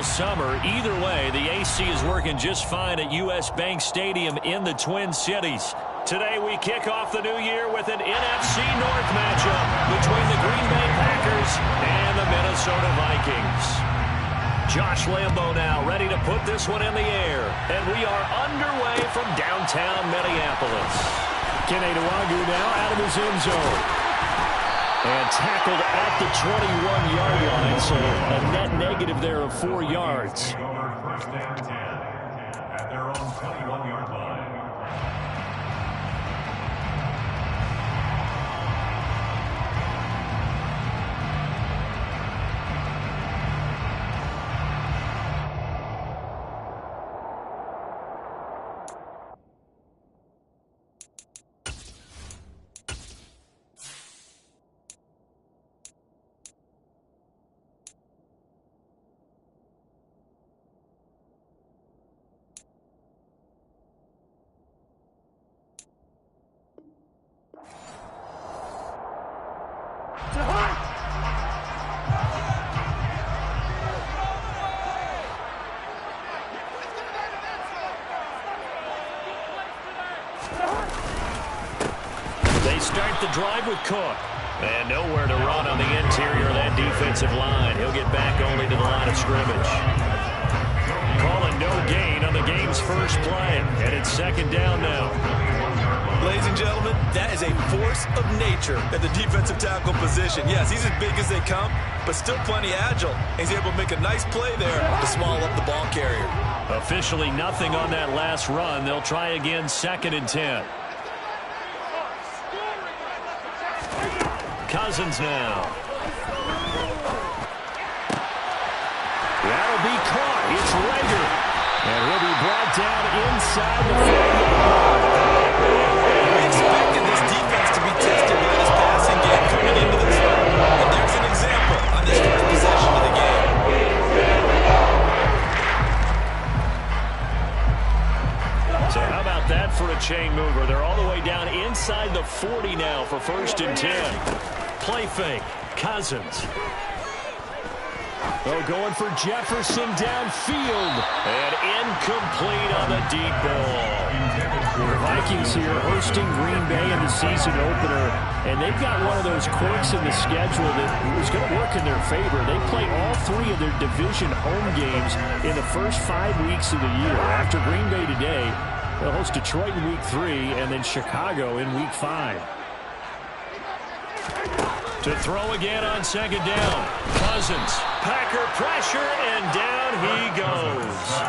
summer. Either way, the AC is working just fine at U.S. Bank Stadium in the Twin Cities. Today we kick off the new year with an NFC North matchup between the Green Bay Packers and the Minnesota Vikings. Josh Lambo now ready to put this one in the air. And we are underway from downtown Minneapolis. Kene Nwangwu now out of his end zone. And tackled at the 21-yard line, so a net negative there of 4 yards. First and 10 at their own 21-yard line. They start the drive with Cook. And nowhere to run on the interior of that defensive line. He'll get back only to the line of scrimmage. Calling no gain on the game's first play. And it's second down now. Ladies and gentlemen, that is a force of nature at the defensive tackle position. Yes, he's as big as they come, but still plenty agile. He's able to make a nice play there to small up the ball carrier. Officially nothing on that last run. They'll try again, 2nd and 10. Cousins now. That'll be caught. It's Rager. And he'll be brought down inside the 40-yard line. We expected this defense to be tested by this passing game coming into this one. And there's an example on this first possession of the game. So how about that for a chain mover? They're all the way down inside the 40 now for 1st and 10. Play fake. Cousins. Oh, going for Jefferson downfield. And incomplete on the deep ball. The Vikings here hosting Green Bay in the season opener. And they've got one of those quirks in the schedule that is going to work in their favor. They play all 3 of their division home games in the first 5 weeks of the year. After Green Bay today, they'll host Detroit in week 3 and then Chicago in week 5. To throw again on 2nd down. Cousins. Packer pressure, and down he goes.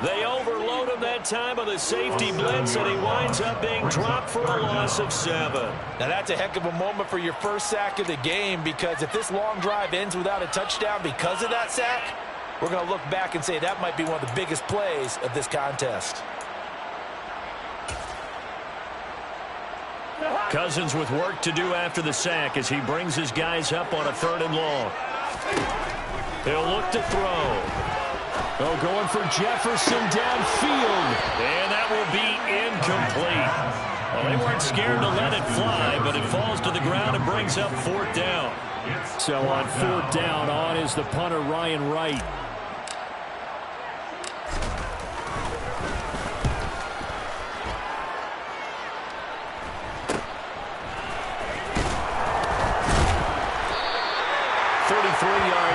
They overload him that time of the safety blitz, and he winds up being dropped for a loss of 7. Now that's a heck of a moment for your first sack of the game, because if this long drive ends without a touchdown because of that sack, we're going to look back and say that might be one of the biggest plays of this contest. Cousins with work to do after the sack as he brings his guys up on a 3rd and long. He'll look to throw. Oh, going for Jefferson downfield. And that will be incomplete. Well, they weren't scared to let it fly, but it falls to the ground and brings up 4th down. So on 4th down, on is the punter, Ryan Wright.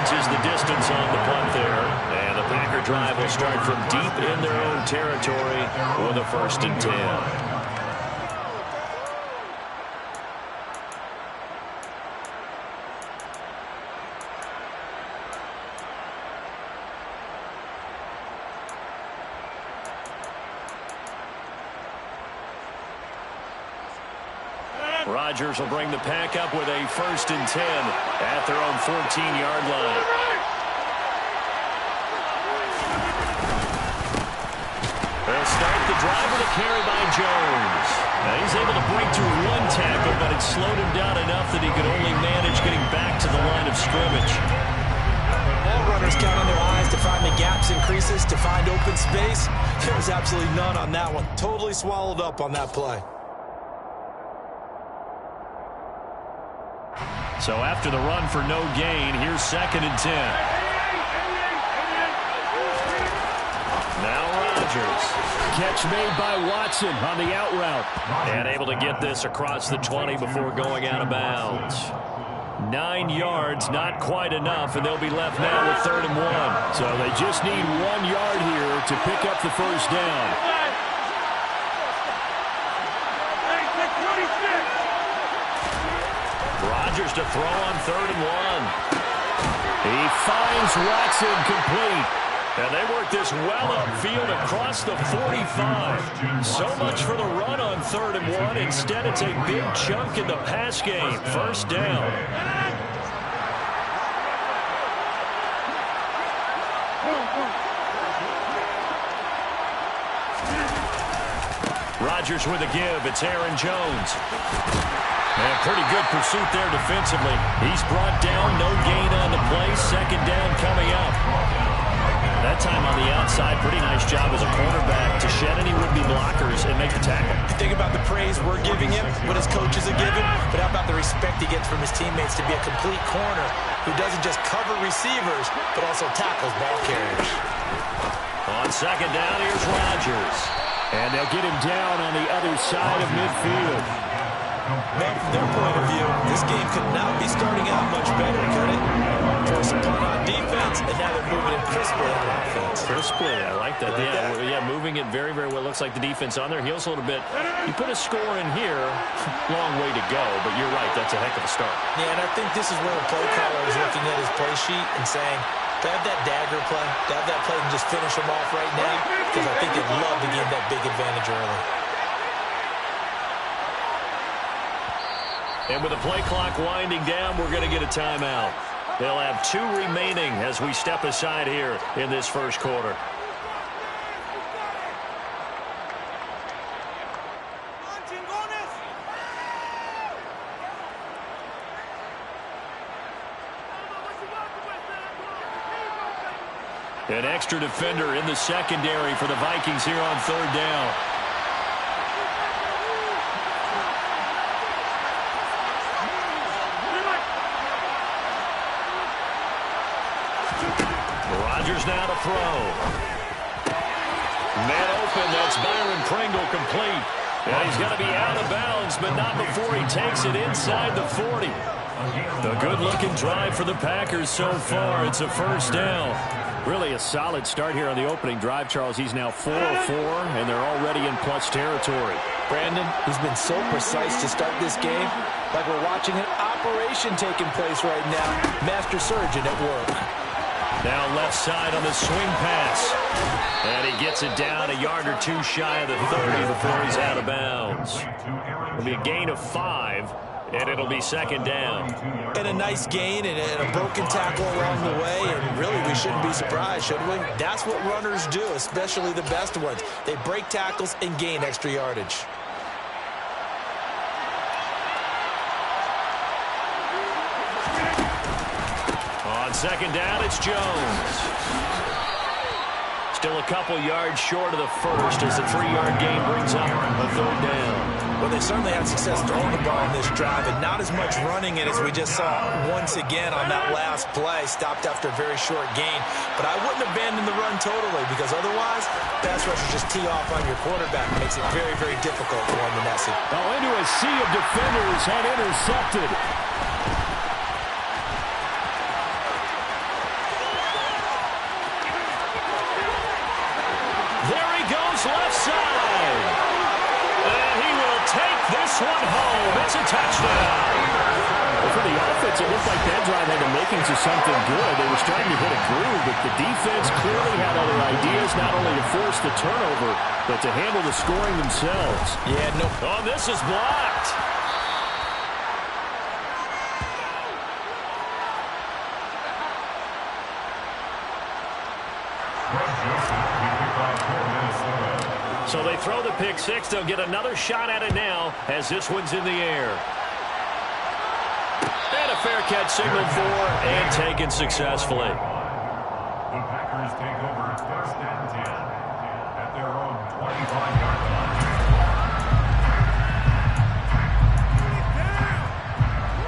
Is the distance on the punt there. And the Packer drive will start from deep in their own territory with a 1st and 10. Rodgers will bring the pack up with a 1st and 10 at their own 14-yard line. They'll start the drive with a carry by Jones. Now he's able to break through 1 tackle, but it slowed him down enough that he could only manage getting back to the line of scrimmage. Ball runners count on their eyes to find the gaps and creases, to find open space. There was absolutely none on that one. Totally swallowed up on that play. So after the run for no gain, here's 2nd and 10. Rodgers. Catch made by Watson on the out route. And able to get this across the 20 before going out of bounds. 9 yards, not quite enough, and they'll be left now with 3rd and 1. So they just need 1 yard here to pick up the first down. Rodgers to throw on 3rd and 1. He finds Watson complete. And they work this well upfield across the 45. So much for the run on 3rd and 1. Instead, it's a big chunk in the pass game. First down. Rodgers with a give. It's Aaron Jones. And pretty good pursuit there defensively. He's brought down, no gain on the play. 2nd down coming up. That time on the outside, pretty nice job as a cornerback to shed any would-be blockers and make the tackle. Think about the praise we're giving him, what his coaches are giving, but how about the respect he gets from his teammates to be a complete corner who doesn't just cover receivers, but also tackles ball carriers. On 2nd down, here's Rodgers. And they'll get him down on the other side of midfield. Man, from their point of view, this game could not be starting out much better, could it? Force a punt on defense, and now they're moving it crisply on offense. Crisply, I like that. Yeah, moving it very, very well. Looks like the defense on their heels a little bit. You put a score in here, long way to go, but you're right, that's a heck of a start. Yeah, and I think this is where the play caller is looking at his play sheet and saying, to have that dagger play, to have that play and just finish him off right now, because I think they'd love to give that big advantage early. And with the play clock winding down, we're going to get a timeout. They'll have 2 remaining as we step aside here in this first quarter. An extra defender in the secondary for the Vikings here on 3rd down. Rodgers now to throw. Man open, that's Byron Pringle complete. And he's going to be out of bounds, but not before he takes it inside the 40. The good-looking drive for the Packers so far. It's a first down. Really a solid start here on the opening drive, Charles. He's now 4 of 4, and they're already in plus territory. Brandon, he's been so precise to start this game, like we're watching an operation taking place right now. Master surgeon at work. Now left side on the swing pass. And he gets it down a yard or 2 shy of the 30 before he's out of bounds. It'll be a gain of 5, and it'll be 2nd down. And a nice gain and a broken tackle along the way, and really we shouldn't be surprised, should we? That's what runners do, especially the best ones. They break tackles and gain extra yardage. On 2nd down, it's Jones. Still a couple yards short of the first as the 3-yard gain brings up a 3rd down. Well, they certainly had success throwing the ball in this drive, and not as much running it as we just saw once again on that last play. Stopped after a very short gain. But I wouldn't abandon the run totally, because otherwise, pass rushers just tee off on your quarterback. It makes it very, very difficult for one to mess it. Oh, into a sea of defenders had intercepted. There he goes left side. And he will take this one home. It's a touchdown. Well, for the offense, it looked like that drive had the makings of something good. They were starting to hit a groove, but the defense clearly had other ideas, not only to force the turnover, but to handle the scoring themselves. Yeah, no. Oh, this is blocked. So they throw the pick 6. They'll get another shot at it now as this one's in the air. And a fair catch signaled for and taken successfully. The Packers take over 1st and 10 at their own 25-yard line.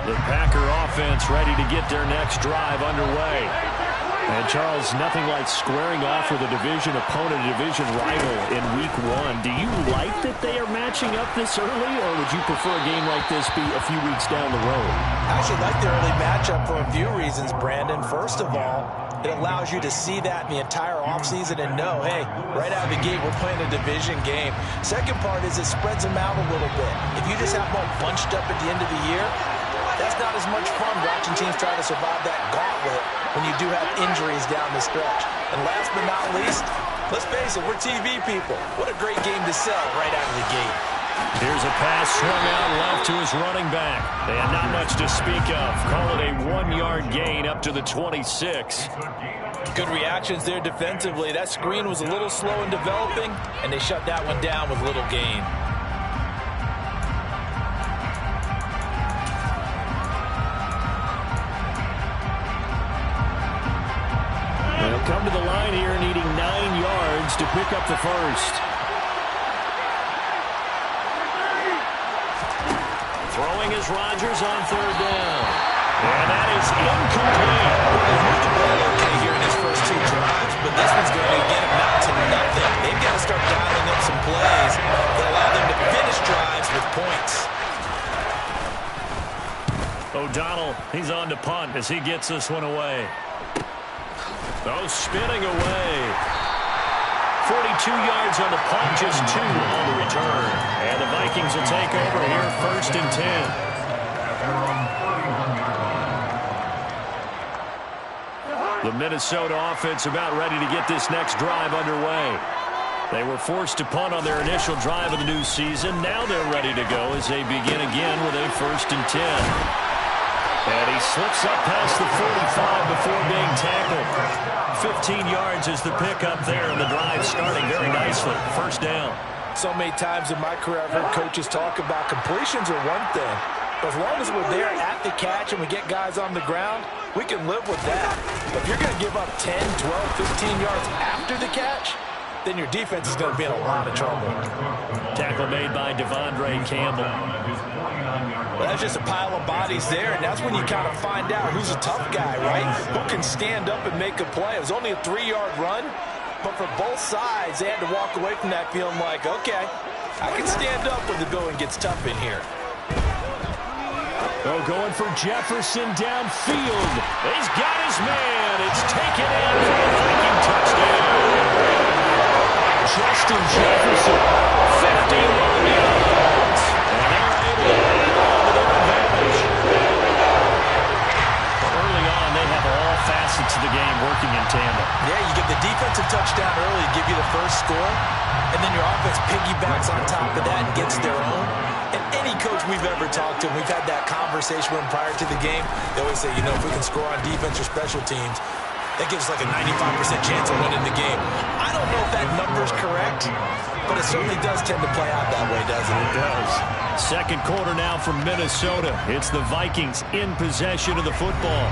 The Packer offense ready to get their next drive underway. And, Charles, nothing like squaring off with a division opponent, a division rival in Week 1. Do you like that they are matching up this early, or would you prefer a game like this be a few weeks down the road? I actually like the early matchup for a few reasons, Brandon. First of all, it allows you to see that in the entire offseason and know, hey, right out of the gate, we're playing a division game. Second part is it spreads them out a little bit. If you just have them all bunched up at the end of the year, that's not as much fun watching teams try to survive that gauntlet when you do have injuries down the stretch. And last but not least, let's face it, we're TV people. What a great game to sell right out of the gate. Here's a pass swung out left to his running back. And not much to speak of. Call it a 1-yard gain up to the 26. Good reactions there defensively. That screen was a little slow in developing, and they shut that one down with little gain. They'll come to the line here needing 9 yards to pick up the first. Throwing is Rodgers on 3rd down. And that is incomplete. They've moved the ball okay here in his first 2 drives, but this one's going to get them out to nothing. They've got to start dialing up some plays that allow them to finish drives with points. O'Donnell, he's on to punt as he gets this one away. Oh, spinning away. 42 yards on the punt, just 2 on the return. And the Vikings will take over here 1st and 10. The Minnesota offense about ready to get this next drive underway. They were forced to punt on their initial drive of the new season. Now they're ready to go as they begin again with a 1st and 10. And he slips up past the 45 before being tackled. 15 yards is the pickup there, and the drive starting very nicely. 1st down. So many times in my career I've heard coaches talk about completions are one thing. But as long as we're there at the catch and we get guys on the ground, we can live with that. But if you're going to give up 10, 12, 15 yards after the catch, then your defense is going to be in a lot of trouble. Tackle made by Devondre Campbell. Well, that's just a pile of bodies there, and that's when you kind of find out who's a tough guy, right? Who can stand up and make a play. It was only a 3-yard run, but for both sides, they had to walk away from that feeling like, okay, I can stand up when the going gets tough in here. Oh, going for Jefferson downfield. He's got his man. It's taken in for a Viking touchdown. Justin Jefferson, 51 yards. And they're able to hold on to their advantage. Early on, they have all facets of the game working in tandem. Yeah, you get the defensive touchdown early to give you the first score, and then your offense piggybacks on top of that and gets their own. And any coach we've ever talked to, we've had that conversation with them prior to the game, they always say, you know, if we can score on defense or special teams, that gives us like a 95% chance of winning the game. I don't know if that number's correct, but it certainly does tend to play out that way, doesn't it? It does. Second quarter now from Minnesota. It's the Vikings in possession of the football.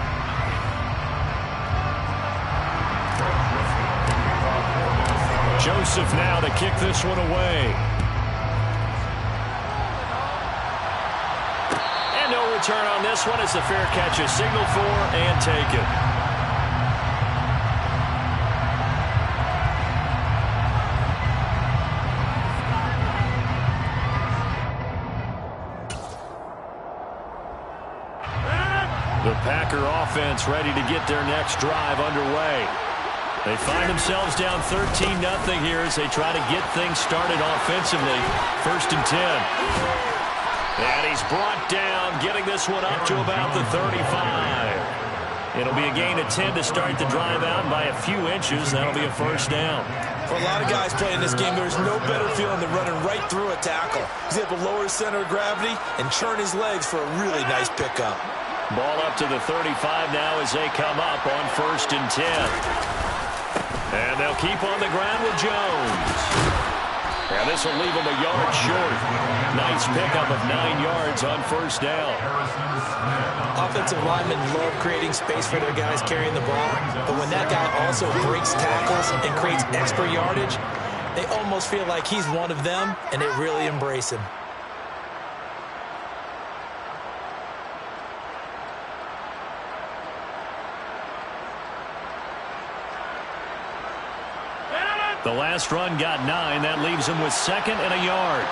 Joseph now to kick this one away. And no return on this one. It's a fair catch, a signal for and taken. The Packer offense ready to get their next drive underway. They find themselves down 13-0 here as they try to get things started offensively. 1st and 10. And he's brought down, getting this one up to about the 35. It'll be a gain of 10 to start the drive out, and by a few inches, that'll be a 1st down. For a lot of guys playing this game, there's no better feeling than running right through a tackle. He's able to lower his center of gravity and churn his legs for a really nice pickup. Ball up to the 35 now as they come up on 1st and 10. And they'll keep on the ground with Jones. And this will leave them a yard short. Nice pickup of 9 yards on 1st down. Offensive linemen love creating space for their guys carrying the ball. But when that guy also breaks tackles and creates extra yardage, they almost feel like he's one of them, and they really embrace him. The last run got 9. That leaves him with 2nd and a yard.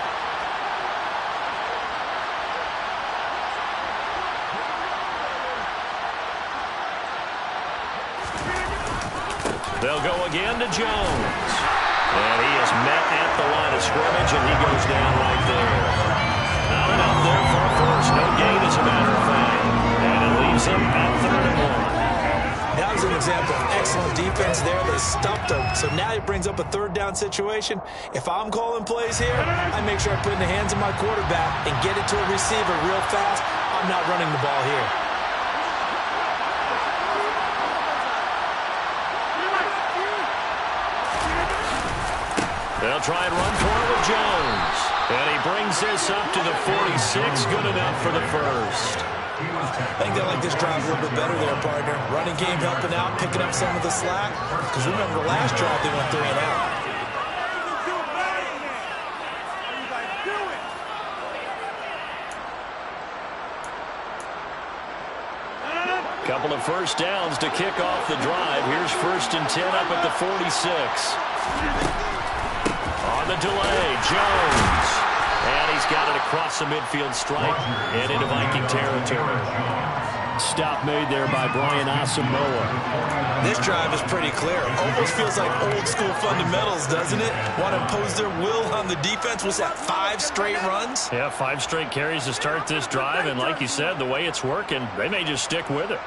They'll go again to Jones. And he is met at the line of scrimmage, and he goes down right there. Not enough there for a first. No gain, as a matter of fact. And it leaves him at 3rd and 1. That was an example of excellent defense there. They stopped him. So now he brings up a 3rd down situation. If I'm calling plays here, I make sure I put it in the hands of my quarterback and get it to a receiver real fast. I'm not running the ball here. They'll try and run for it with Jones. And he brings this up to the 46. Good enough for the first. I think they like this drive a little bit better there, partner. Running game helping out, picking up some of the slack. Because remember, the last drive they went 3 and out. Couple of first downs to kick off the drive. Here's 1st and 10 up at the 46. On the delay, Jones. And he's got it across the midfield stripe and into Viking territory. Stop made there by Brian Asamoah. This drive is pretty clear. Almost feels like old school fundamentals, doesn't it? Want to impose their will on the defense. Was that 5 straight runs? Yeah, 5 straight carries to start this drive. And like you said, the way it's working, they may just stick with it.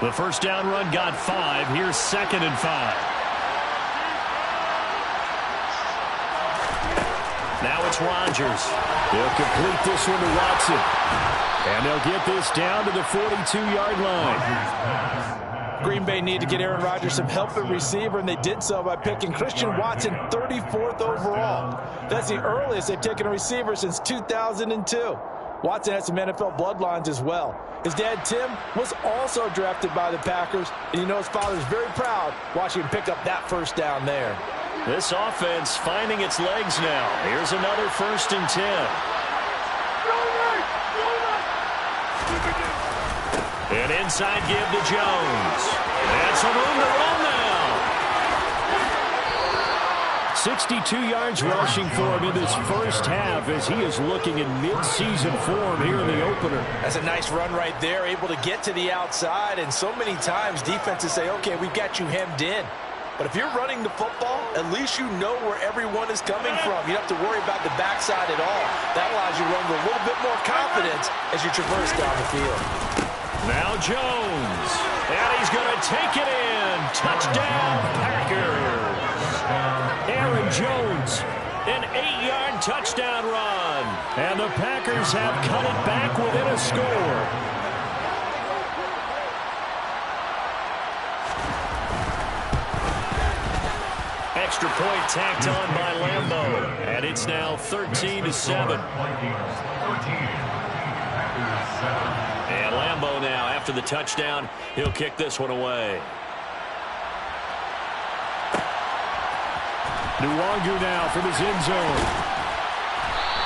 The first down run got 5. Here's 2nd and 5. Now it's Rodgers. They'll complete this one to Watson. And they'll get this down to the 42-yard line. Green Bay need to get Aaron Rodgers some help at receiver, and they did so by picking Christian Watson 34th overall. That's the earliest they've taken a receiver since 2002. Watson has some NFL bloodlines as well. His dad, Tim, was also drafted by the Packers, and you know his father's very proud watching him pick up that first down there. This offense finding its legs now. Here's another 1st and 10. An inside give to Jones. That's some room to run now. 62 yards rushing for him in this first half as he is looking in mid-season form here in the opener. That's a nice run right there, able to get to the outside, and so many times defenses say, okay, we've got you hemmed in. But if you're running the football, at least you know where everyone is coming from. You don't have to worry about the backside at all. That allows you to run with a little bit more confidence as you traverse down the field. Now Jones. And he's going to take it in. Touchdown, Packers. Aaron Jones, an 8-yard touchdown run. And the Packers have cut it back within a score. Extra point tacked on by Lambeau. And it's now 13-7. And Lambeau now, after the touchdown, he'll kick this one away. Nwangu now from his end zone.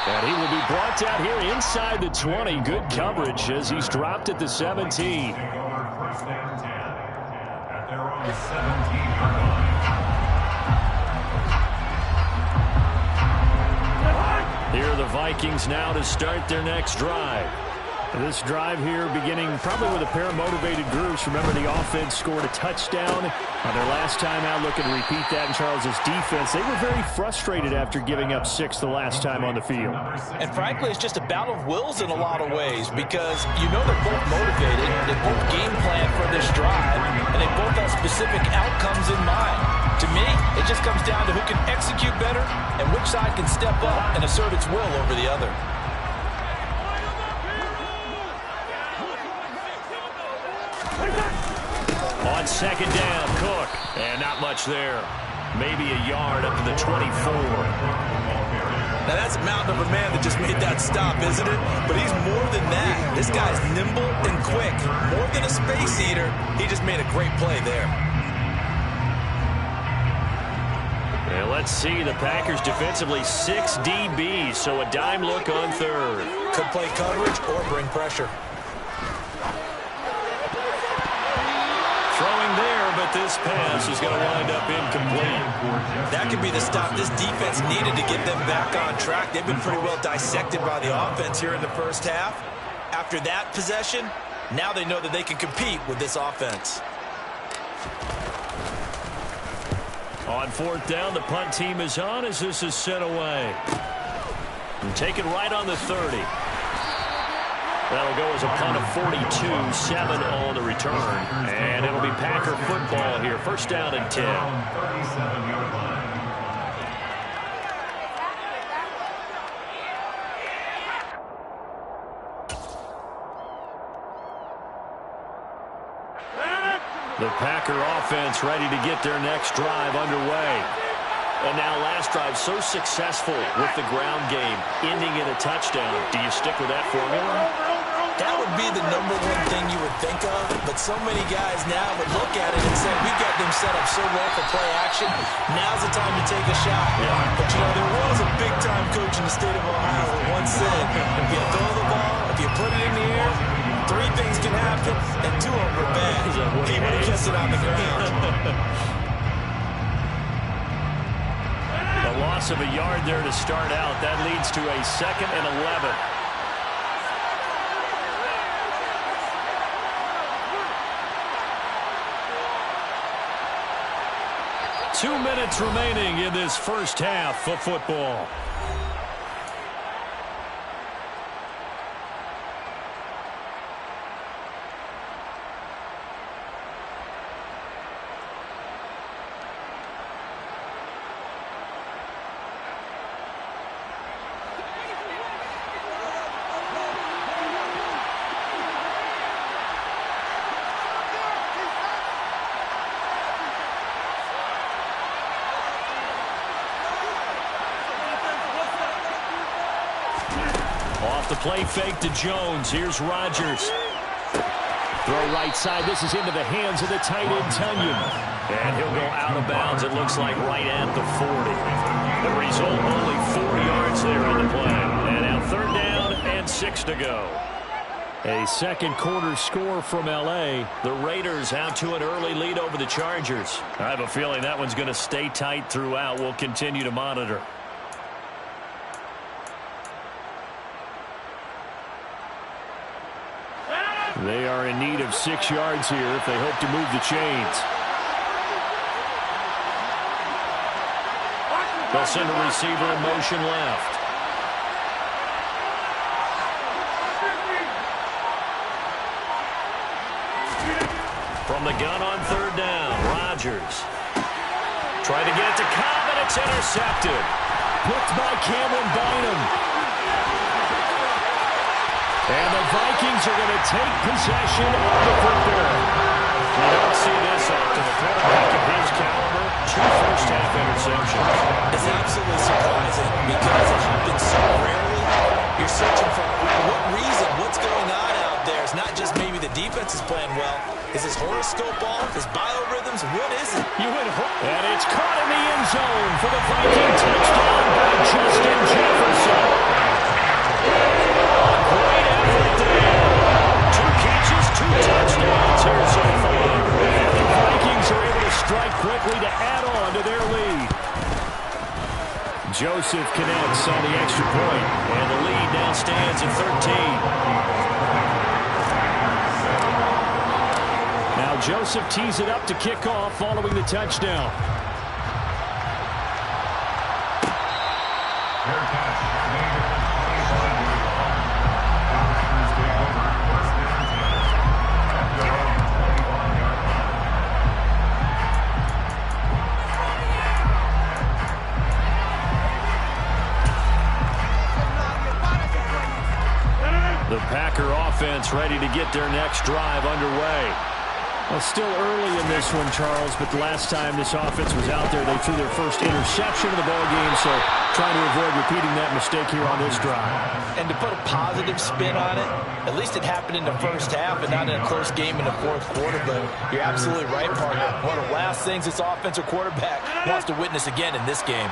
And he will be brought down here inside the 20. Good coverage as he's dropped at the 17. First and 10 at their own 17-yard line. Here are the Vikings now to start their next drive. This drive here beginning probably with a pair of motivated groups. Remember, the offense scored a touchdown on their last time out. Looking to repeat that in Charles's defense. They were very frustrated after giving up 6 the last time on the field. And frankly, it's just a battle of wills in a lot of ways because you know they're both motivated. They both game plan for this drive, and they both have specific outcomes in mind. To me, it just comes down to who can execute better and which side can step up and assert its will over the other. On second down, Cook. And not much there. Maybe a yard up to the 24. Now that's a mountain of a man that just made that stop, isn't it? But he's more than that. This guy's nimble and quick. More than a space eater, he just made a great play there. And let's see, the Packers defensively 6 DBs, so a dime look on third. Could play coverage or bring pressure. Throw but this pass is going to wind up incomplete. That could be the stop this defense needed to get them back on track. They've been pretty well dissected by the offense here in the first half. After that possession, now they know that they can compete with this offense. On fourth down, the punt team is on as this is sent away. And taken right on the 30. That'll go as a punt of 42, 7 on the return. And it'll be Packer football here. First down and 10. 37-yard line. The Packer offense ready to get their next drive underway. And now last drive so successful with the ground game, ending in a touchdown. Do you stick with that formula? That would be the number one thing you would think of, but so many guys now would look at it and say, we got them set up so well for play action. Now's the time to take a shot. Yeah. But, you know, there was a big-time coach in the state of Ohio who once said, if you throw the ball, if you put it in the air, 3 things can happen, and 2 of them are bad. He would have kept it on the ground. The loss of a yard there to start out. That leads to a 2nd and 11. Two minutes remaining in this first half of football. Off the play fake to Jones. Here's Rodgers. Throw right side. This is into the hands of the tight end, Tunyon. And he'll go out of bounds, it looks like, right at the 40. The result, only 4 yards there on the play. And now 3rd down and 6 to go. A second quarter score from L.A. The Raiders out to an early lead over the Chargers. I have a feeling that one's going to stay tight throughout. We'll continue to monitor. They are in need of 6 yards here if they hope to move the chains. They'll send a receiver in motion left. From the gun on 3rd down, Rodgers. Trying to get it to Cobb, and it's intercepted. Picked by Cameron Bynum. And the Vikings are going to take possession of the football. You don't see this often. A quarterback of his caliber, 2 first-half interceptions. It's absolutely surprising because it happens so rarely. You're searching for what reason, what's going on out there. It's not just maybe the defense is playing well. Is his horoscope off? His biorhythms? What is it? And it's caught in the end zone for the Viking touchdown by Justin Jefferson. Great effort there. 2 catches, 2 touchdowns here so far. The Vikings are able to strike quickly to add on to their lead. Joseph connects on the extra point, and the lead now stands at 13. Now Joseph tees it up to kick off following the touchdown. Fair catch. Made at the 25-yard line. The Packers take over 1st and 10 at their own 25-yard line. The Packer offense ready to get their next drive underway. Well, still early in this one, Charles, but the last time this offense was out there, they threw their first interception of the ballgame, so trying to avoid repeating that mistake here on this drive. And to put a positive spin on it, at least it happened in the first half and not in a close game in the 4th quarter, but you're absolutely right, partner. One of the last things this offensive quarterback wants to witness again in this game.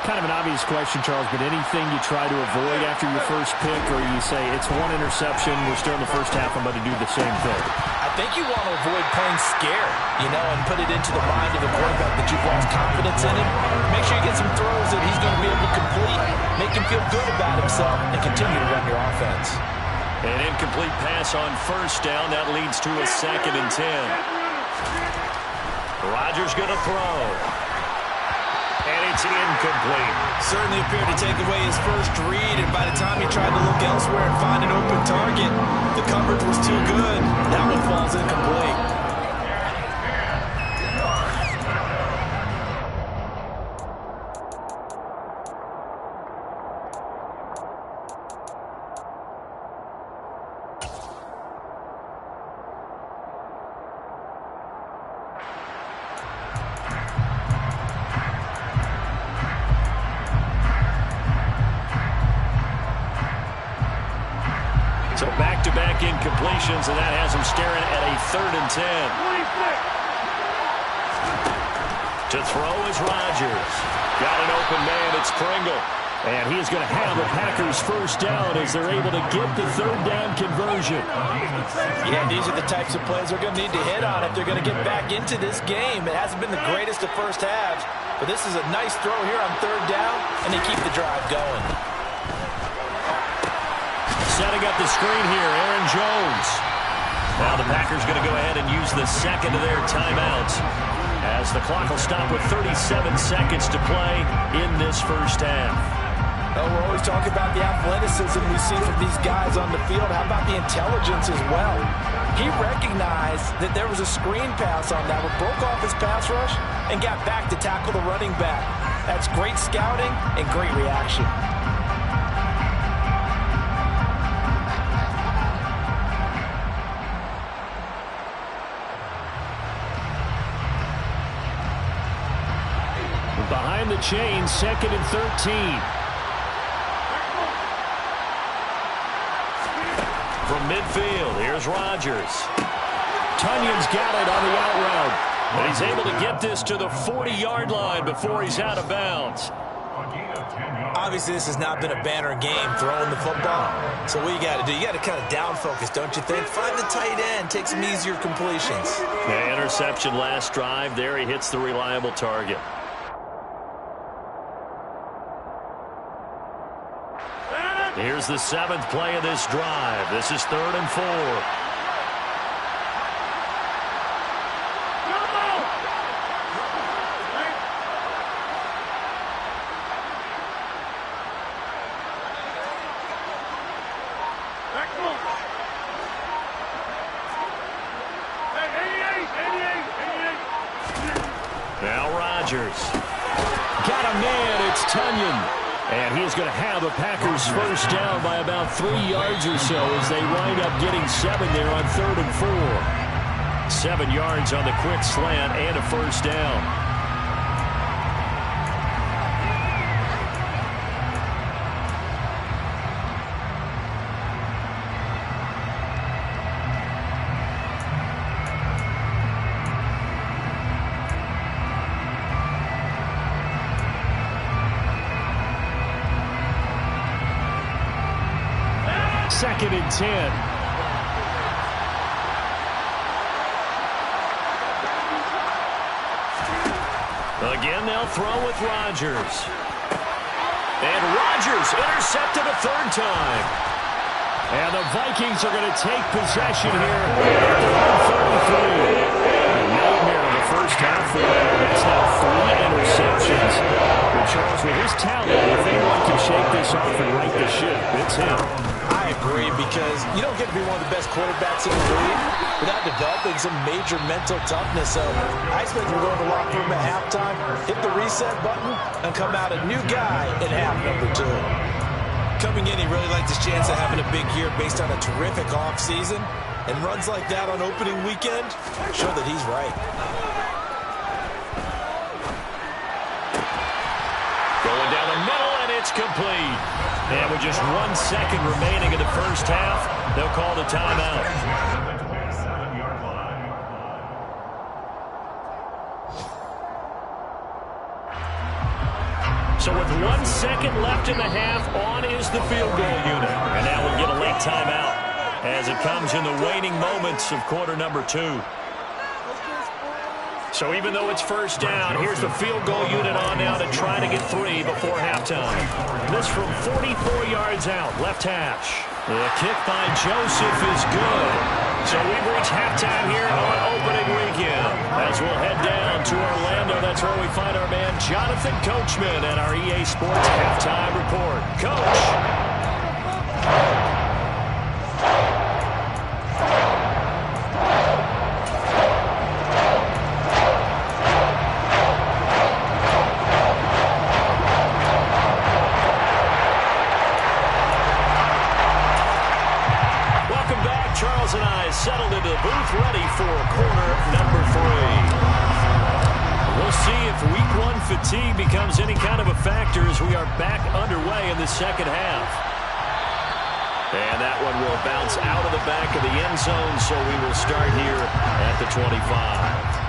Kind of an obvious question, Charles, but anything you try to avoid after your first pick, or you say it's 1 interception, we're still in the first half, I'm about to do the same thing? I think you want to avoid playing scared, and put it into the mind of the quarterback that you've lost confidence in him. Make sure you get some throws that he's going to be able to complete, make him feel good about himself, and continue to run your offense. An incomplete pass on first down. That leads to a 2nd and 10. Rodgers going to throw. And it's incomplete. Certainly appeared to take away his first read, and by the time he tried to look elsewhere and find an open target, the coverage was too good. That one falls incomplete. So back-to-back incompletions, and that has him staring at a 3rd and 10. To throw is Rodgers. Got an open man. It's Pringle. And he is going to have the Packers first down as they're able to get the 3rd down conversion. Yeah, these are the types of plays they're going to need to hit on if they're going to get back into this game. It hasn't been the greatest of first halves, but this is a nice throw here on 3rd down, and they keep the drive going. Setting up the screen here, Aaron Jones. Now the Packers going to go ahead and use the 2nd of their timeouts as the clock will stop with 37 seconds to play in this first half. Oh, we're always talking about the athleticism we see from these guys on the field. How about the intelligence as well? He recognized that there was a screen pass on that one, broke off his pass rush, and got back to tackle the running back. That's great scouting and great reaction. Behind the chain, 2nd and 13. From midfield, here's Rodgers. Tunyon's got it on the out route. But he's able to get this to the 40-yard line before he's out of bounds. Obviously, this has not been a banner game throwing the football. So what you got to do, you got to kind of down focus, don't you think? Find the tight end, take some easier completions. The interception last drive. There he hits the reliable target. Here's the 7th play of this drive. This is 3rd and 4. Now Rodgers. Got a man. It's Tunyon. And he's going to have the Packers first down by about 3 yards or so as they wind up getting 7 there on 3rd and 4. 7 yards on the quick slant and a first down. Second and 10. Again, they'll throw with Rodgers. And Rodgers intercepted a 3rd time. And the Vikings are going to take possession here at their own 33. A nightmare in the first half for them. That's now 3 interceptions. But Charles, with his talent, if anyone can shake this off and right the ship, it's him. I agree, because you don't get to be one of the best quarterbacks in the league without developing some major mental toughness. So I expect him to go in the locker room at halftime, hit the reset button, and come out a new guy in half number 2. Coming in, he really liked his chance of having a big year based on a terrific offseason, and runs like that on opening weekend show that he's right. Going down the middle, and it's complete. And with just 1 second remaining in the first half, they'll call the timeout. So with 1 second left in the half, on is the field goal unit. And now we'll get a late timeout. as it comes in the waning moments of quarter number 2. So even though it's first down, here's the field goal unit on now to try to get 3 before halftime. This from 44 yards out, left hash. The kick by Joseph is good. So we've reached halftime here on opening weekend. As we'll head down to Orlando, that's where we find our man Jonathan Coachman at our EA Sports Halftime Report. Coach. Settled into the booth, ready for quarter number 3. We'll see if week 1 fatigue becomes any kind of a factor as we are back underway in the second half. And that one will bounce out of the back of the end zone, so we will start here at the 25.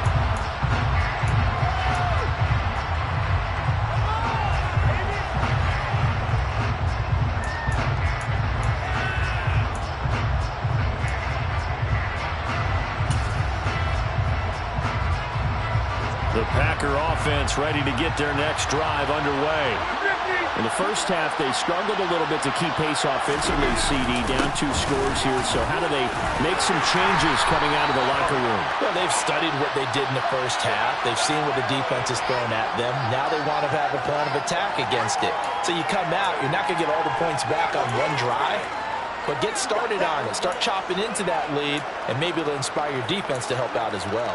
The Packer offense ready to get their next drive underway. In the first half, they struggled a little bit to keep pace offensively, CD, down 2 scores here. So how do they make some changes coming out of the locker room? Well, they've studied what they did in the first half. They've seen what the defense is throwing at them. Now they want to have a plan of attack against it. So you come out, you're not going to get all the points back on one drive, but get started on it. Start chopping into that lead, and maybe it'll inspire your defense to help out as well.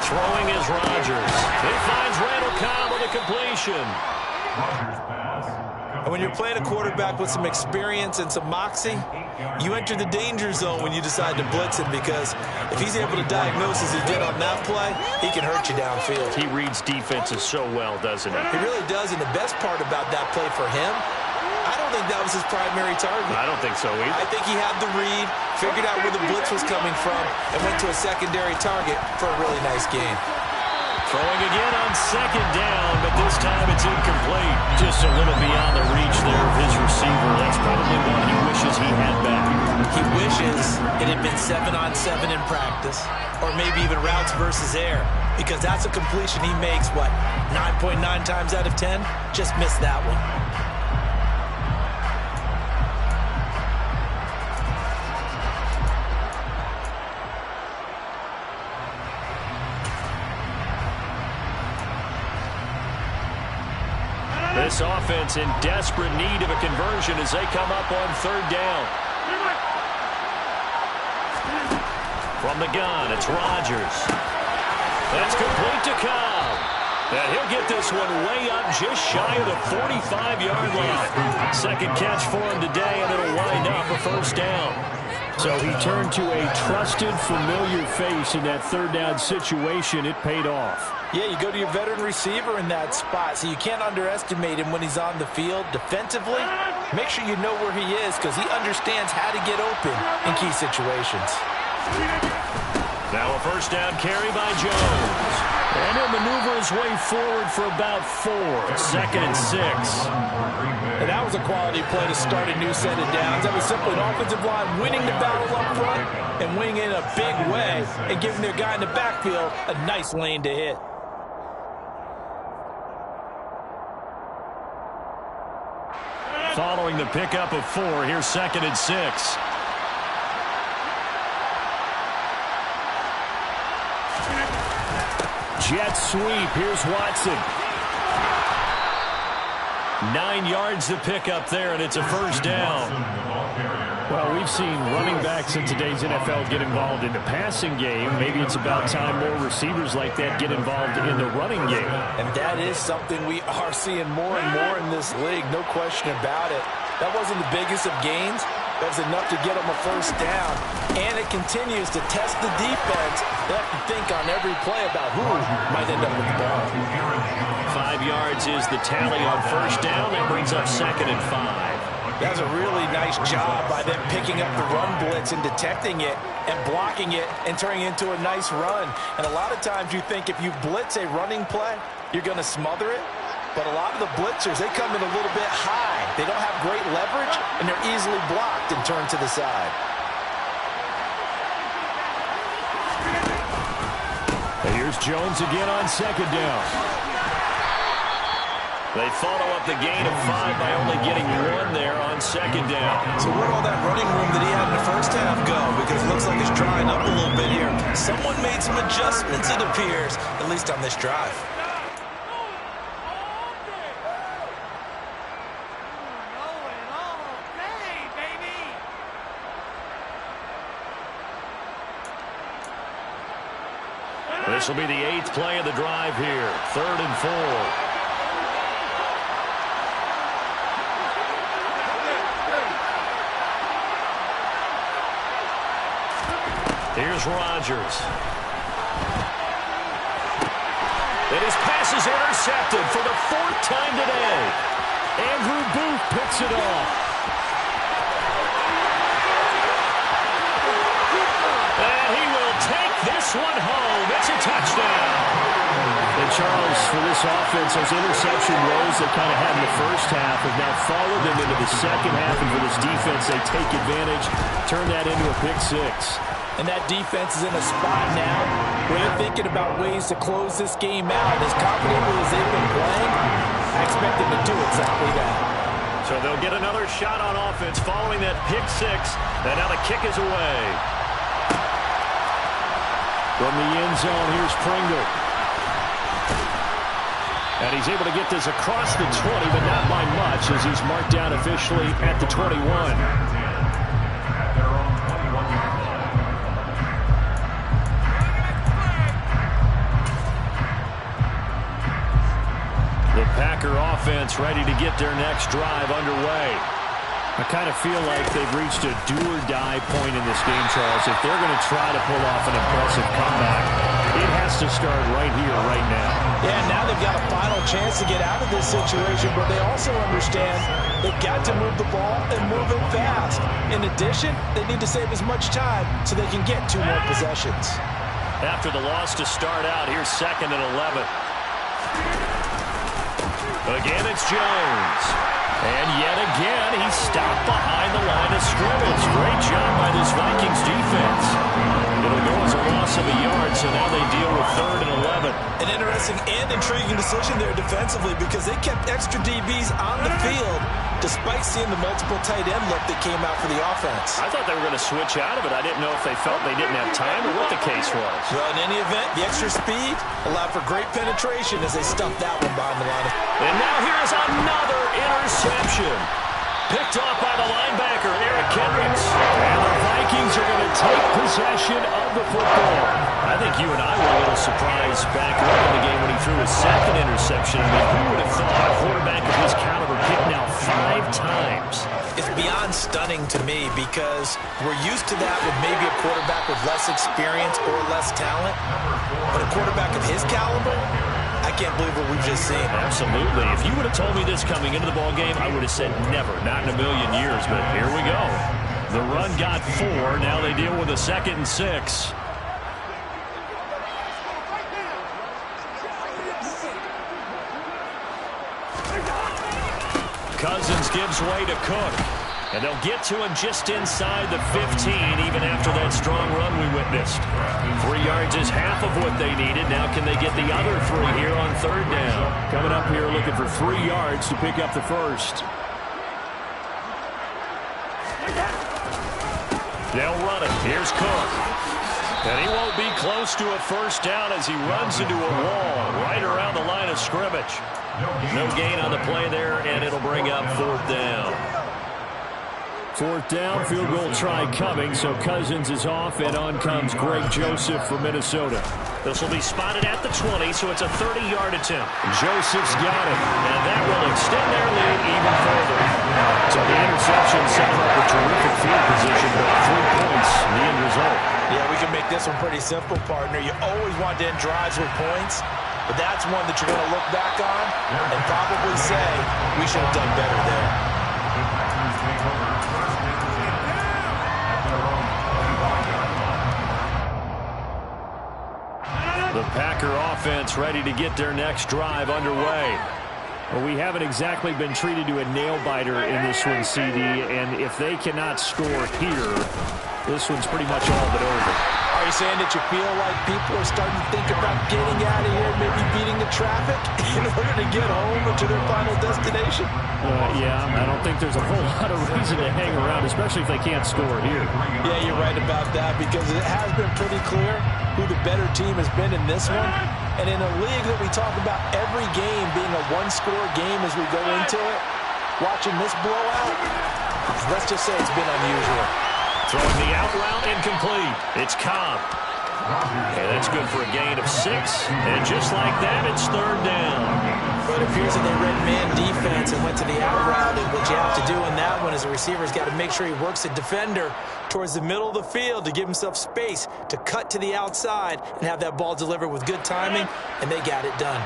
Throwing is Rodgers. He finds Randall Cobb with a completion. And when you're playing a quarterback with some experience and some moxie, you enter the danger zone when you decide to blitz him, because if he's able to diagnose as he did on that play, he can hurt you downfield. He reads defenses so well, doesn't he? He really does, and the best part about that play for him, I don't think that was his primary target. I don't think so either. I think he had the read, figured out where the blitz was coming from, and went to a secondary target for a really nice game. Throwing again on second down, but this time it's incomplete. Just a little beyond the reach there of his receiver. That's probably one he wishes he had back. He wishes it had been 7-on-7 in practice, or maybe even routes versus air, because that's a completion he makes, 9.9 times out of 10? Just missed that one. This offense in desperate need of a conversion as they come up on third down. From the gun, it's Rodgers. That's complete to Cobb. And he'll get this one way up just shy of the 45-yard line. Second catch for him today, and it'll wind up a first down. So he turned to a trusted, familiar face in that third down situation. It paid off. Yeah, you go to your veteran receiver in that spot, so you can't underestimate him when he's on the field. Defensively, make sure you know where he is, because he understands how to get open in key situations. Now a first down carry by Jones. And he'll maneuver his way forward for about 4. Second and 6. And that was a quality play to start a new set of downs. That was simply an offensive line winning the battle up front and winning in a big way and giving their guy in the backfield a nice lane to hit. Following the pickup of 4, here's second and 6. Jet sweep. Here's Watson. 9 yards to pick up there, and it's a first down. Well, we've seen running backs in today's NFL get involved in the passing game. Maybe it's about time more receivers like that get involved in the running game. And that is something we are seeing more and more in this league, no question about it. That wasn't the biggest of gains, That's enough to get them a first down, and it continues to test the defense. They have to think on every play about who might end up with the ball. 5 yards is the tally on first down. That brings up 2nd and 5. That was a really nice job by them picking up the run blitz and detecting it and blocking it and turning it into a nice run. And a lot of times you think if you blitz a running play, you're going to smother it. But a lot of the blitzers, they come in a little bit high. They don't have great leverage, and they're easily blocked and turned to the side. And here's Jones again on 2nd down. They follow up the gain of 5 by only getting 1 there on 2nd down. So where'd all that running room that he had in the first half go? Because it looks like it's drying up a little bit here. Someone made some adjustments, it appears, at least on this drive. This will be the 8th play of the drive here. 3rd and 4. Here's Rodgers. And his pass is intercepted for the 4th time today. Andrew Booth picks it off. And he will take this one home. It's a touchdown. And Charles, for this offense, those interception woes they kind of had in the first half have now followed them into the second half. And for this defense, they take advantage, turn that into a pick 6. And that defense is in a spot now where they're thinking about ways to close this game out. As confidently as they've been playing, I expect them to do exactly that. So they'll get another shot on offense following that pick 6. And now the kick is away. From the end zone, here's Pringle. And he's able to get this across the 20, but not by much, as he's marked down officially at the 21. The Packer offense ready to get their next drive underway. I kind of feel like they've reached a do-or-die point in this game, Charles. If they're going to try to pull off an impressive comeback, it has to start right here, right now. Yeah, now they've got a final chance to get out of this situation, but they also understand they've got to move the ball and move it fast. In addition, they need to save as much time so they can get 2 more possessions. After the loss to start out, here's 2nd and 11. Again, it's Jones. And yet again, he's stopped behind the line of scrimmage. Great job by this Vikings defense. It'll go as a loss of a yard, so now they deal with 3rd and 11. An interesting and intriguing decision there defensively because they kept extra DBs on the field despite seeing the multiple tight end look that came out for the offense. I thought they were going to switch out of it. I didn't know if they felt they didn't have time or what the case was. Well, in any event, the extra speed allowed for great penetration as they stuffed that one behind the line. And now here's another interception. Picked off by the linebacker, Eric Kendricks. And the Vikings are going to take possession of the football. I think you and I were a little surprised back early in the game when he threw his 2nd interception. I mean, who would have thought a quarterback of his caliber picked now 5 times? It's beyond stunning to me because we're used to that with maybe a quarterback with less experience or less talent. But a quarterback of his caliber, I can't believe what we've just seen. Absolutely. If you would have told me this coming into the ballgame, I would have said never, not in a million years. But here we go. The run got 4. Now they deal with a 2nd and 6. Cousins gives way to Cook. And they'll get to him just inside the 15, even after that strong run we witnessed. 3 yards is half of what they needed. Now can they get the other 3 here on 3rd down? Coming up here looking for 3 yards to pick up the first. They'll run it. Here's Cook. And he won't be close to a first down as he runs into a wall right around the line of scrimmage. No gain on the play there, and it'll bring up 4th down. 4th down, field goal try coming, so Cousins is off, and on comes Greg Joseph from Minnesota. This will be spotted at the 20, so it's a 30-yard attempt. Joseph's got it. And that will extend their lead even further. So the interception set him up with terrific field position, but 3 points, the end result. Yeah, we can make this one pretty simple, partner. You always want to end drives with points, but that's one that you're going to look back on and probably say, we should have done better there. The Packers take over first and 10 at their own 25 yard line. The Packer offense ready to get their next drive underway. Well, we haven't exactly been treated to a nail-biter in this one, CD, and if they cannot score here, this one's pretty much all but over. Are you saying that you feel like people are starting to think about getting out of here, maybe beating the traffic in order to get home or to their final destination? Yeah, I don't think there's a whole lot of reason to hang around, especially if they can't score here. Yeah, you're right about that, because it has been pretty clear who the better team has been in this one. And in a league that we talk about every game being a one-score game as we go into it, watching this blowout, let's just say it's been unusual. Throwing the out route incomplete. It's Cobb. And that's good for a gain of 6. And just like that, it's 3rd down. But it appears that they read man defense and went to the out route. And what you have to do in that one is the receiver's got to make sure he works the defender towards the middle of the field to give himself space to cut to the outside and have that ball delivered with good timing, and they got it done.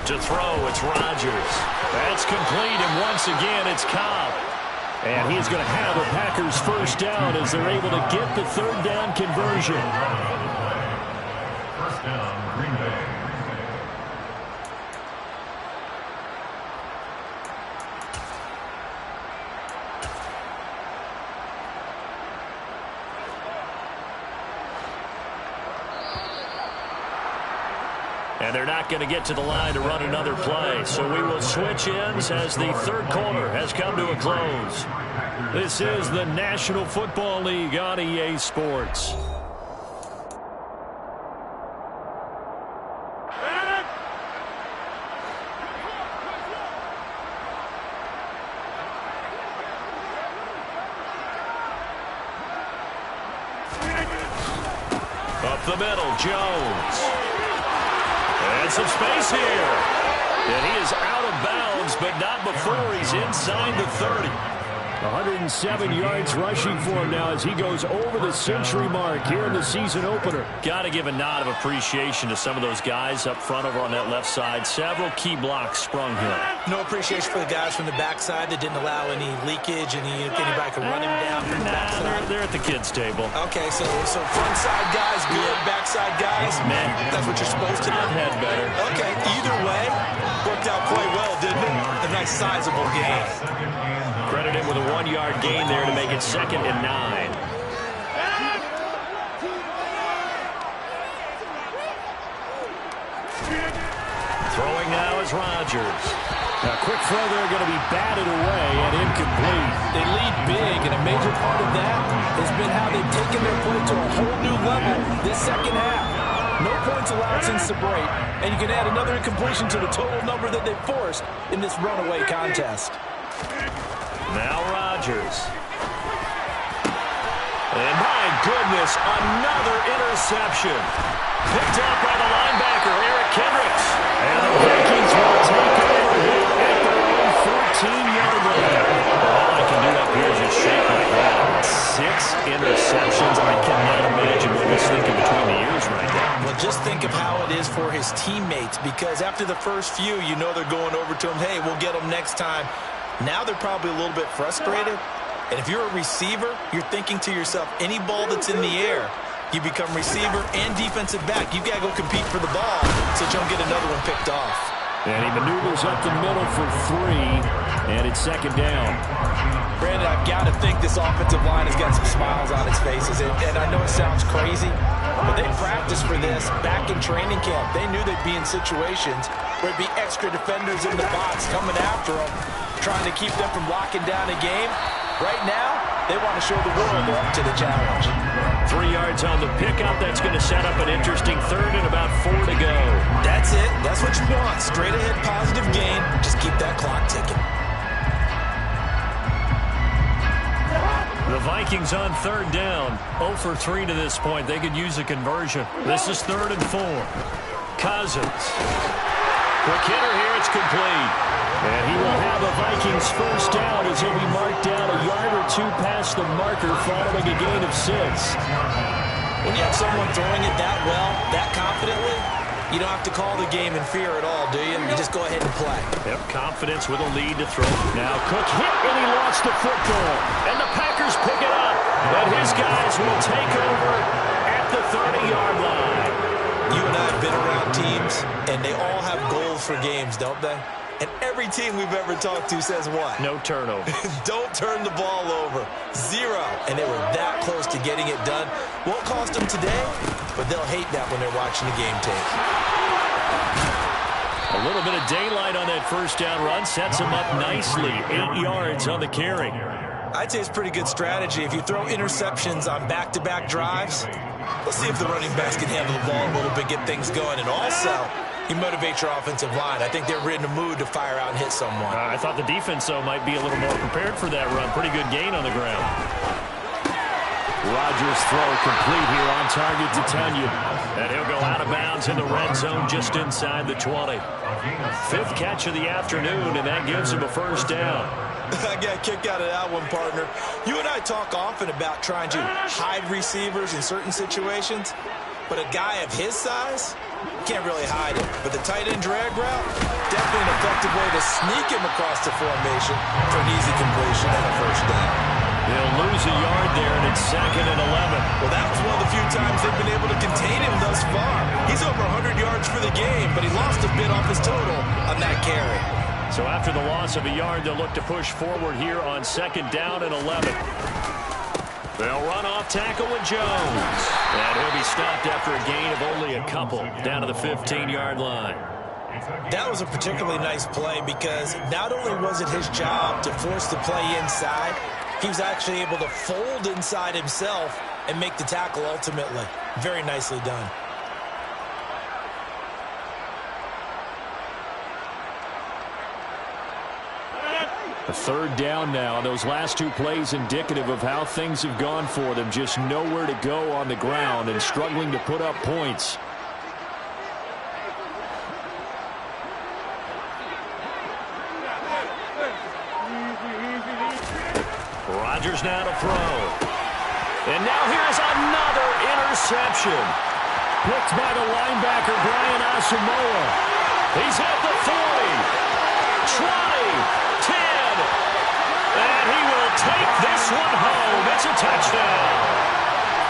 To throw, it's Rodgers. That's complete, and once again, it's Cobb. And he's going to have the Packers first down as they're able to get the 3rd down conversion. First down, Green Bay. And they're not going to get to the line to run another play. So we will switch ends as the 3rd quarter has come to a close. This is the National Football League on EA Sports. Up the middle, Jones. And some space here. And he is out of bounds, but not before he's inside the 30. 107 yards rushing for him now as he goes over the century mark here in the season opener. Got to give a nod of appreciation to some of those guys up front over on that left side. Several key blocks sprung here. No appreciation for the guys from the backside that didn't allow any leakage, anybody could run him down from the backside. They're at the kids' table. Okay, so front side guys good, backside guys, Man, that's what you're supposed to do. Had better. Okay, either way, worked out quite well, didn't it? A nice sizable game. Credit him with a 1-yard gain there to make it 2nd and 9. Throwing now is Rodgers. A quick throw there going to be batted away and incomplete. They lead big, and a major part of that has been how they've taken their play to a whole new level this second half. No points allowed since the break, and you can add another incompletion to the total number that they forced in this runaway contest. Now Rodgers. And my goodness, another interception. Picked up by the linebacker, Eric Kendricks. And the Vikings will take over here at their own 14-yard line. All I can do up here is just shake my head. 6 interceptions. I cannot imagine what he's thinking between the ears right now. Well, just think of how it is for his teammates, because after the first few, you know they're going over to him, hey, we'll get them next time. Now they're probably a little bit frustrated. And if you're a receiver, you're thinking to yourself, any ball that's in the air, you become receiver and defensive back. You've got to go compete for the ball so you don't get another one picked off. And he maneuvers up the middle for 3, and it's 2nd down. Brandon, I've got to think this offensive line has got some smiles on its faces. And I know it sounds crazy, but they practiced for this back in training camp. They knew they'd be in situations where it'd be extra defenders in the box coming after them, trying to keep them from locking down a game. Right now, they want to show the world they're up to the challenge. 3 yards on the pickup. That's going to set up an interesting 3rd and about 4 to go. That's it. That's what you want. Straight ahead positive gain. Just keep that clock ticking. The Vikings on third down. 0 for 3 to this point. They could use a conversion. This is 3rd and 4. Cousins. Quick hitter here. It's complete. And he will have a Vikings first down as he'll be marked down a yard or two past the marker following a gain of 6. When you have someone throwing it that well, that confidently, you don't have to call the game in fear at all, do you? You just go ahead and play. Yep, confidence with a lead to throw. Now Cook hit and he lost the football. And the Packers pick it up. And his guys will take over at the 30-yard line. You and I have been around teams, and they all have goals for games, don't they? And every team we've ever talked to says what? No turnover. Don't turn the ball over. 0. And they were that close to getting it done. Won't cost them today, but they'll hate that when they're watching the game tape. A little bit of daylight on that first down run sets him up nicely. 8 yards on the carry. I'd say it's pretty good strategy. If you throw interceptions on back-to-back drives, let's see if the running backs can handle the ball a little bit, get things going. And also, you motivate your offensive line. I think they're in the mood to fire out and hit someone. I thought the defense, though, might be a little more prepared for that run. Pretty good gain on the ground. Rodgers' throw complete here on target to Tunyon. And he'll go out of bounds in the red zone just inside the 20. 5th catch of the afternoon, and that gives him a first down. I got a kick out of that one, partner. You and I talk often about trying to hide receivers in certain situations, but a guy of his size can't really hide it. But the tight end drag route, definitely an effective way to sneak him across the formation for an easy completion and a first down. He'll lose a yard there, and it's 2nd and 11. Well, that was one of the few times they've been able to contain him thus far. He's over 100 yards for the game, but he lost a bit off his total on that carry. So after the loss of a yard, they'll look to push forward here on 2nd down and 11. They'll run off tackle with Jones. And he'll be stopped after a gain of only a couple down to the 15-yard line. That was a particularly nice play because not only was it his job to force the play inside, he was actually able to fold inside himself and make the tackle ultimately. Very nicely done. A 3rd down now. Those last 2 plays indicative of how things have gone for them. Just nowhere to go on the ground and struggling to put up points. Rodgers now to throw. And now here's another interception. Picked by the linebacker, Brian Asamoah. He's at the 40, 20, 10, and he will take this one home. It's a touchdown.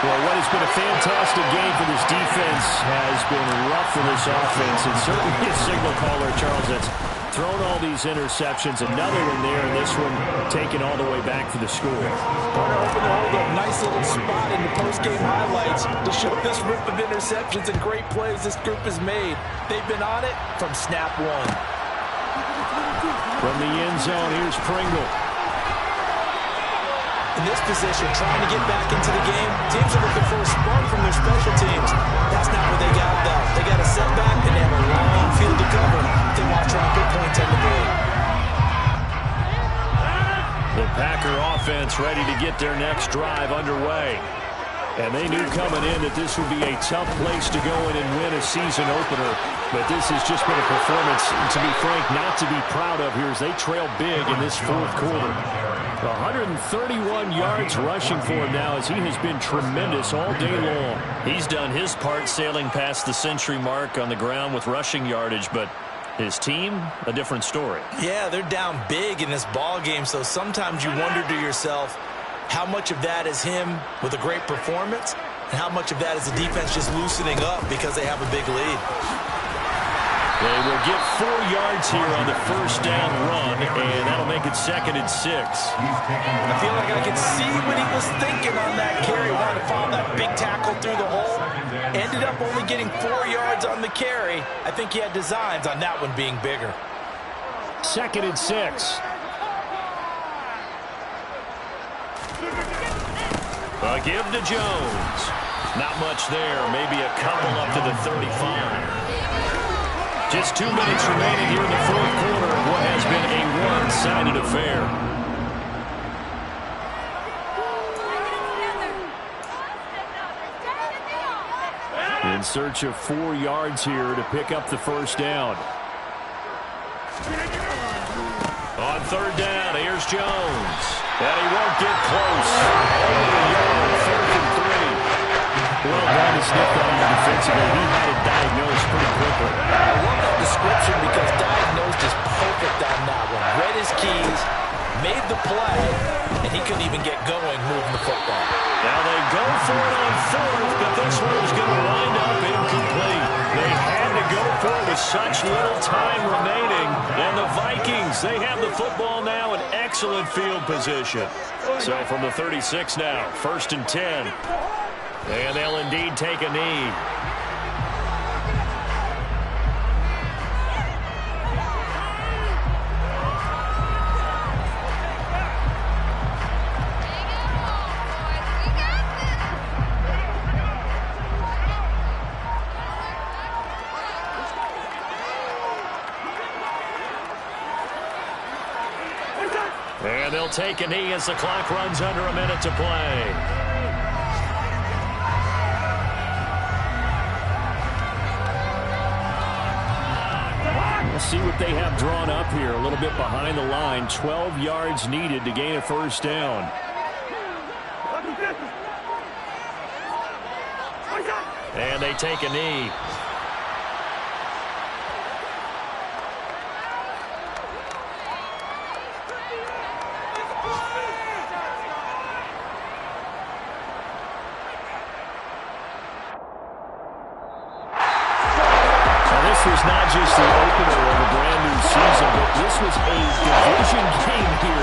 Well, what has been a fantastic game for this defense has been rough for this offense, and certainly a signal caller, Charles, that's thrown all these interceptions. Another one there, and this one taken all the way back for the score. Open the hold up. Nice little spot in the post-game highlights to show this rip of interceptions and great plays this group has made. They've been on it from snap one. From the end zone, here's Pringle. In this position, trying to get back into the game, teams are looking for a spark from their special teams. That's not what they got, though. They got a setback, and they have a long field to cover. They want to try and put points on the board. The Packer offense ready to get their next drive underway. And they knew coming in that this would be a tough place to go in and win a season opener. But this has just been a performance, to be frank, not to be proud of here as they trail big in this 4th quarter. 131 yards rushing for him now as he has been tremendous all day long. He's done his part sailing past the century mark on the ground with rushing yardage, but his team, a different story. Yeah, they're down big in this ball game, so sometimes you wonder to yourself how much of that is him with a great performance and how much of that is the defense just loosening up because they have a big lead. They will get 4 yards here on the first down run, and that'll make it 2nd and 6. I feel like I can see what he was thinking on that carry. Wanted to follow that big tackle through the hole. Ended up only getting 4 yards on the carry. I think he had designs on that one being bigger. 2nd and 6. A give to Jones. Not much there. Maybe a couple up to the 35. Just 2 minutes remaining here in the 4th quarter of what has been a one-sided affair. In search of 4 yards here to pick up the first down. On third down, here's Jones. And he won't get close. Over the yard, 4th and 3. Well done to sniff that out defensively. He had it diagnosed pretty quickly. I love that description because diagnosed is perfect on that one. Read his keys, made the play, and he couldn't even get going moving the football. Now they go for it on 4th, but this one is going to wind up incomplete. They had to go for it with such little time remaining. And the Vikings, they have the football now in excellent field position. So from the 36 now, 1st and 10. And they'll indeed take a knee. And they'll take a knee as the clock runs under a minute to play. See what they have drawn up here. A little bit behind the line. 12 yards needed to gain a first down. And they take a knee. This was not just the opener of a brand new season, but this was a division game here